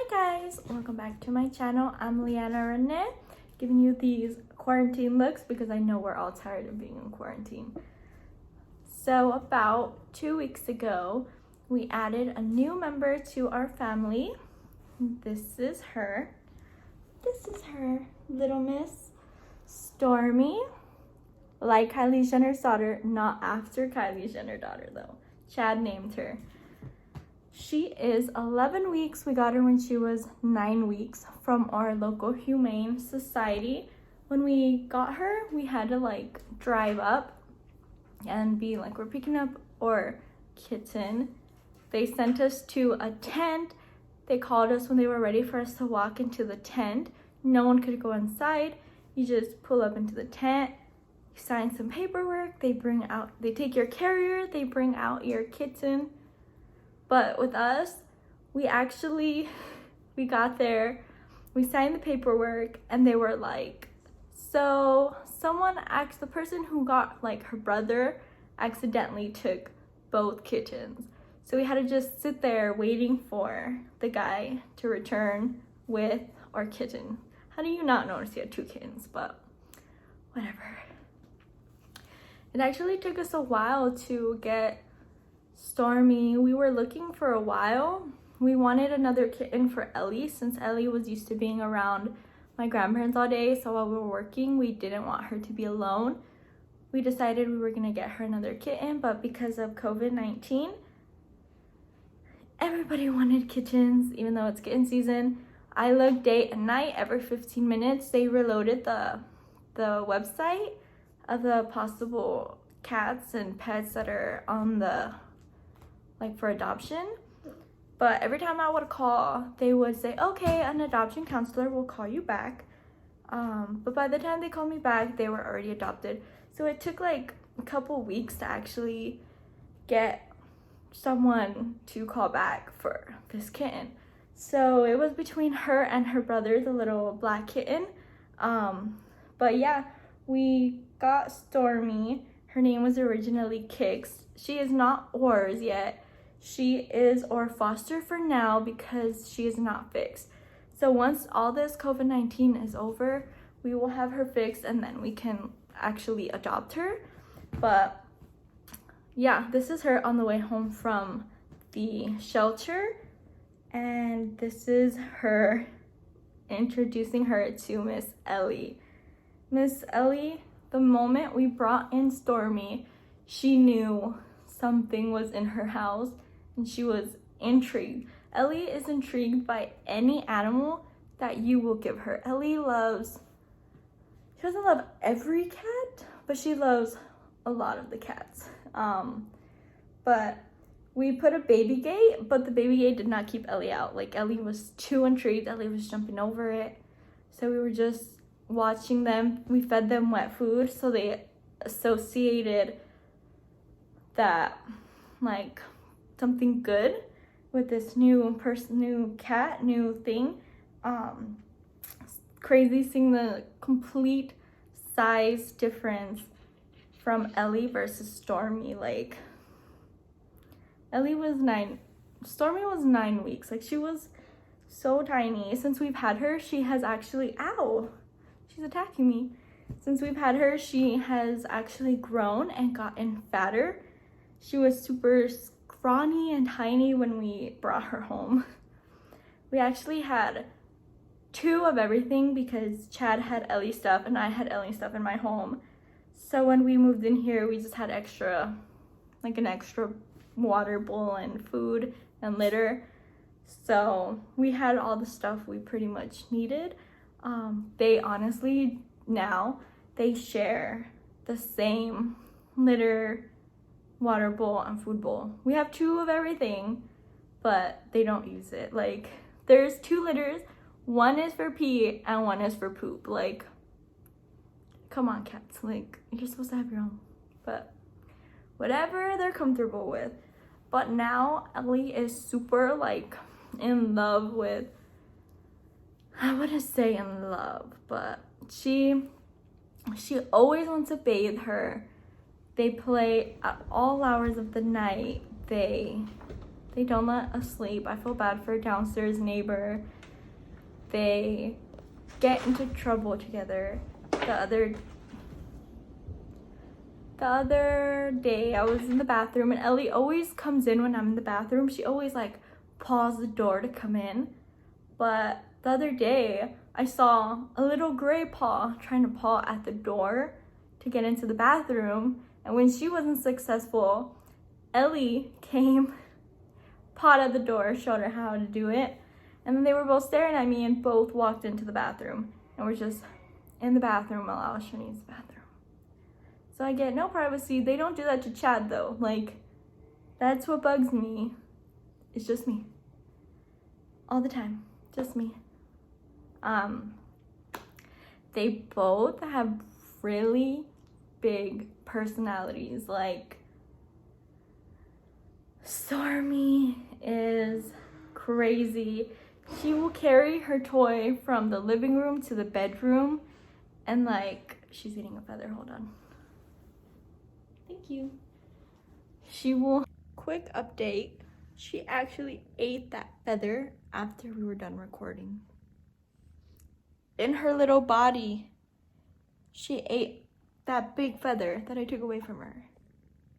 Hi guys, welcome back to my channel. I'm Liana Renee, giving you these quarantine looks because I know we're all tired of being in quarantine. So about 2 weeks ago, we added a new member to our family. This is her. This is her, little miss Stormi. Like Kylie Jenner's daughter, not after Kylie Jenner's daughter though. Chad named her. She is 11 weeks. We got her when she was 9 weeks from our local humane society. When we got her, we had to drive up and be like, we're picking up our kitten. They sent us to a tent. They called us when they were ready for us to walk into the tent. No one could go inside. You just pull up into the tent, you sign some paperwork, they take your carrier, they bring out your kitten. But with us, we got there, we signed the paperwork, and they were like, so the person who got her brother accidentally took both kittens. So we had to just sit there waiting for the guy to return with our kitten. How do you not notice he had 2 kittens? But whatever. It actually took us a while to get Stormi. We were looking for a while. We wanted another kitten for Ellie since Ellie was used to being around my grandparents all day. So while we were working, we didn't want her to be alone. We decided we were gonna get her another kitten, but because of COVID-19, everybody wanted kittens, even though it's kitten season. I looked day and night. Every 15 minutes, they reloaded the website of the possible cats and pets that are on the for adoption. But every time I would call, they would say, okay, an adoption counselor will call you back. But by the time they called me back, they were already adopted. So it took a couple weeks to actually get someone to call back for this kitten. So it was between her and her brother, the little black kitten. But yeah, we got Stormi. Her name was originally Kix. She is not ours yet. She is our foster for now because she is not fixed. So once all this COVID-19 is over, we will have her fixed and then we can actually adopt her. But yeah, this is her on the way home from the shelter. And this is her introducing her to Miss Ellie. Miss Ellie, the moment we brought in Stormi, she knew something was in her house and she was intrigued. Ellie is intrigued by any animal that you will give her. Ellie she doesn't love every cat, but she loves a lot of the cats. But we put a baby gate, but the baby gate did not keep Ellie out. Ellie was too intrigued. Ellie was jumping over it. So we were just watching them. We fed them wet food, so they associated that something good with this new cat, new thing. Crazy seeing the complete size difference from Ellie versus Stormi. Ellie was 9, Stormi was 9 weeks. She was so tiny. Since we've had her, she has actually, ow, she's attacking me. Since we've had her, she has actually grown and gotten fatter. She was super scrawny and tiny when we brought her home. We actually had 2 of everything because Chad had Ellie stuff and I had Ellie stuff in my home. So when we moved in here, we just had an extra water bowl and food and litter. So we had all the stuff we pretty much needed. They honestly, now they share the same litter, water bowl, and food bowl. We have 2 of everything, but they don't use it. There's 2 litters. One is for pee and one is for poop. Come on, cats. You're supposed to have your own. But whatever they're comfortable with. But now Ellie is super in love with, I wouldn't say in love, but she always wants to bathe her. They play at all hours of the night. They They don't let us sleep. I feel bad for a downstairs neighbor. They get into trouble together. The other day I was in the bathroom, and Ellie always comes in when I'm in the bathroom. She always like paws the door to come in. But the other day I saw a little gray paw trying to paw at the door to get into the bathroom. And when she wasn't successful, Ellie came, pawed at the door, showed her how to do it. And then they were both staring at me and both walked into the bathroom. And we're just in the bathroom while I was trying to use the bathroom. So I get no privacy. They don't do that to Chad though. Like, that's what bugs me. It's just me. All the time. Just me. They both have really big personalities. Like, Stormi is crazy. She will carry her toy from the living room to the bedroom, and like, she's eating a feather. Hold on. Thank you. She will, quick update, she actually ate that feather after we were done recording. In her little body, she ate that big feather that I took away from her.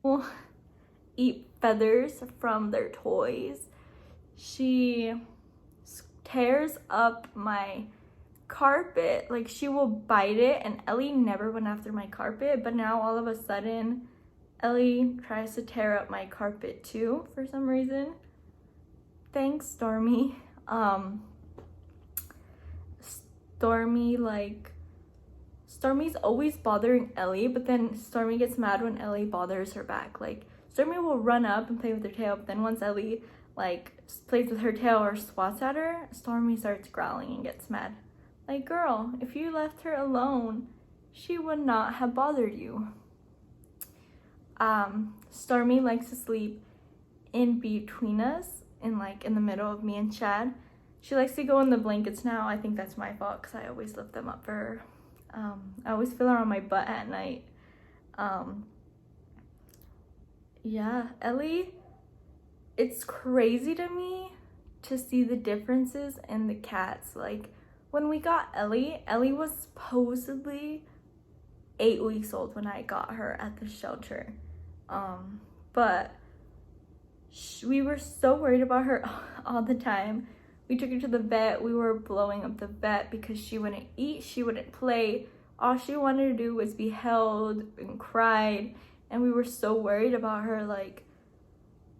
Will eat feathers from their toys. She tears up my carpet. Like, she will bite it, and Ellie never went after my carpet, but now all of a sudden Ellie tries to tear up my carpet too for some reason. Thanks, Stormi. Stormi's always bothering Ellie, but then Stormi gets mad when Ellie bothers her back. Like, Stormi will run up and play with her tail, but then once Ellie like plays with her tail or swats at her, Stormi starts growling and gets mad. Like, girl, if you left her alone, she would not have bothered you. Stormi likes to sleep in between us, in the middle of me and Chad. She likes to go in the blankets now. I think that's my fault because I always lift them up for her. I always feel her on my butt at night. Yeah, Ellie, it's crazy to me to see the differences in the cats. Like, when we got Ellie was supposedly 8 weeks old when I got her at the shelter. But we were so worried about her all the time. We took her to the vet. We were blowing up the vet because she wouldn't eat, she wouldn't play. All she wanted to do was be held and cried. And we were so worried about her. Like,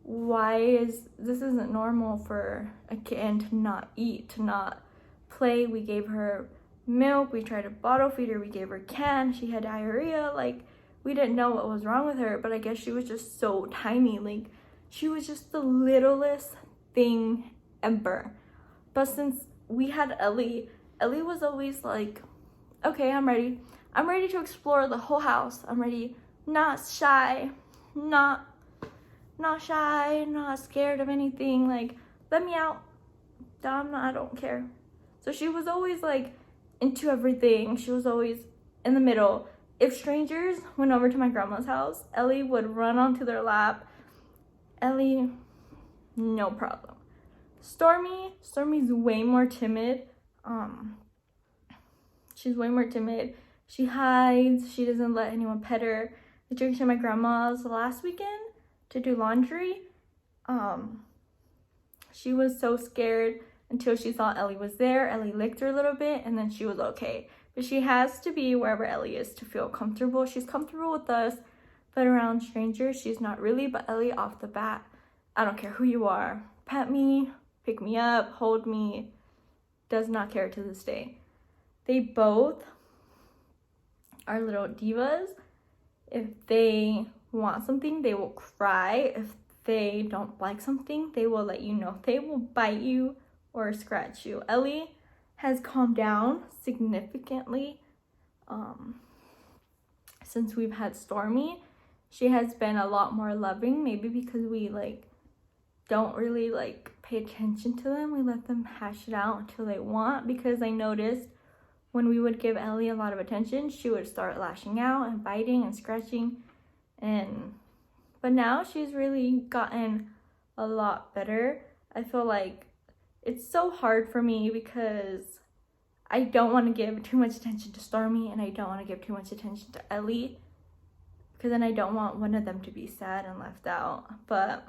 this isn't normal for a kitten to not eat, to not play. We gave her milk. We tried to bottle feed her. We gave her can. She had diarrhea. Like, we didn't know what was wrong with her, but I guess she was just so tiny. Like, she was just the littlest thing ever. But since we had Ellie was always like, okay, I'm ready to explore the whole house. I'm ready, not shy, not scared of anything. Like, let me out. I don't care. So she was always like into everything. She was always in the middle. If strangers went over to my grandma's house, Ellie would run onto their lap. Ellie, no problem. Stormi's way more timid. She's way more timid. She hides. She doesn't let anyone pet her. I took her to my grandma's last weekend to do laundry. She was so scared until she saw Ellie was there. Ellie licked her a little bit, and then she was okay. But she has to be wherever Ellie is to feel comfortable. She's comfortable with us, but around strangers, she's not really. But Ellie, off the bat, I don't care who you are. Pet me, pick me up, hold me. Does not care to this day. They both are little divas. If they want something, they will cry. If they don't like something, they will let you know. They will bite you or scratch you. Ellie has calmed down significantly since we've had Stormi. She has been a lot more loving, maybe because we don't really pay attention to them. We let them hash it out until they want, because I noticed when we would give Ellie a lot of attention, she would start lashing out and biting and scratching. But now she's really gotten a lot better. I feel like it's so hard for me because I don't want to give too much attention to Stormi and I don't want to give too much attention to Ellie, because then I don't want one of them to be sad and left out. But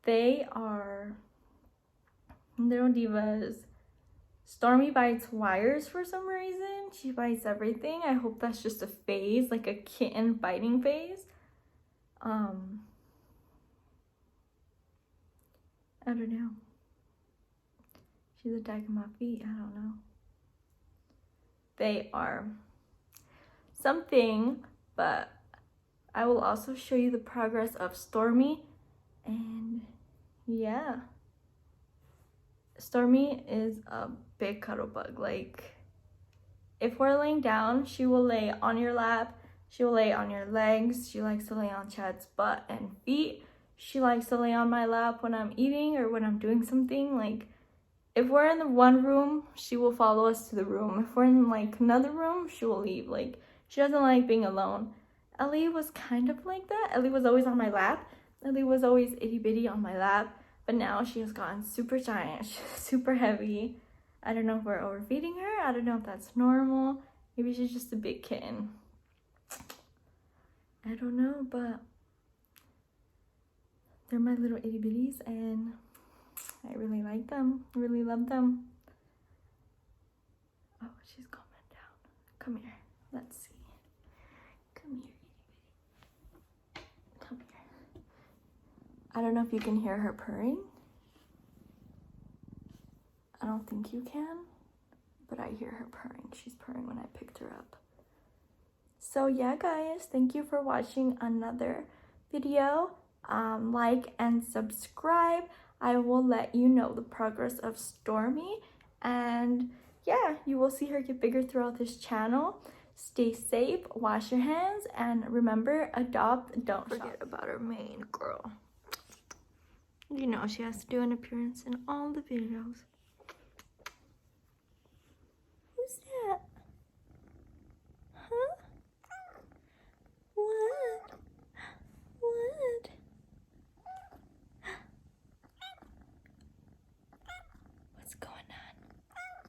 they're divas. Stormi bites wires for some reason. She bites everything. I hope that's just a phase, like a kitten biting phase. I don't know. She's attacking my feet. I don't know. They are something, but I will also show you the progress of Stormi. And yeah, Stormi is a big cuddle bug. Like, if we're laying down, she will lay on your lap. She will lay on your legs. She likes to lay on Chad's butt and feet. She likes to lay on my lap when I'm eating or when I'm doing something. Like, if we're in the one room, she will follow us to the room. If we're in like another room, she will leave. Like, she doesn't like being alone. Ellie was kind of like that. Ellie was always on my lap. Ellie was always itty bitty on my lap. But now she has gotten super giant. She's super heavy. I don't know if we're overfeeding her. I don't know if that's normal. Maybe she's just a big kitten. I don't know, but they're my little itty bitties and I really like them. I really love them. Oh, she's calming down. Come here. Let's see. Come here, itty bitty. Come here. I don't know if you can hear her purring. I don't think you can, but I hear her purring. She's purring when I picked her up. So yeah, guys, thank you for watching another video. Like and subscribe. I will let you know the progress of Stormi, and yeah, you will see her get bigger throughout this channel. Stay safe, wash your hands, and remember, adopt, don't forget about our main girl. You know she has to do an appearance in all the videos.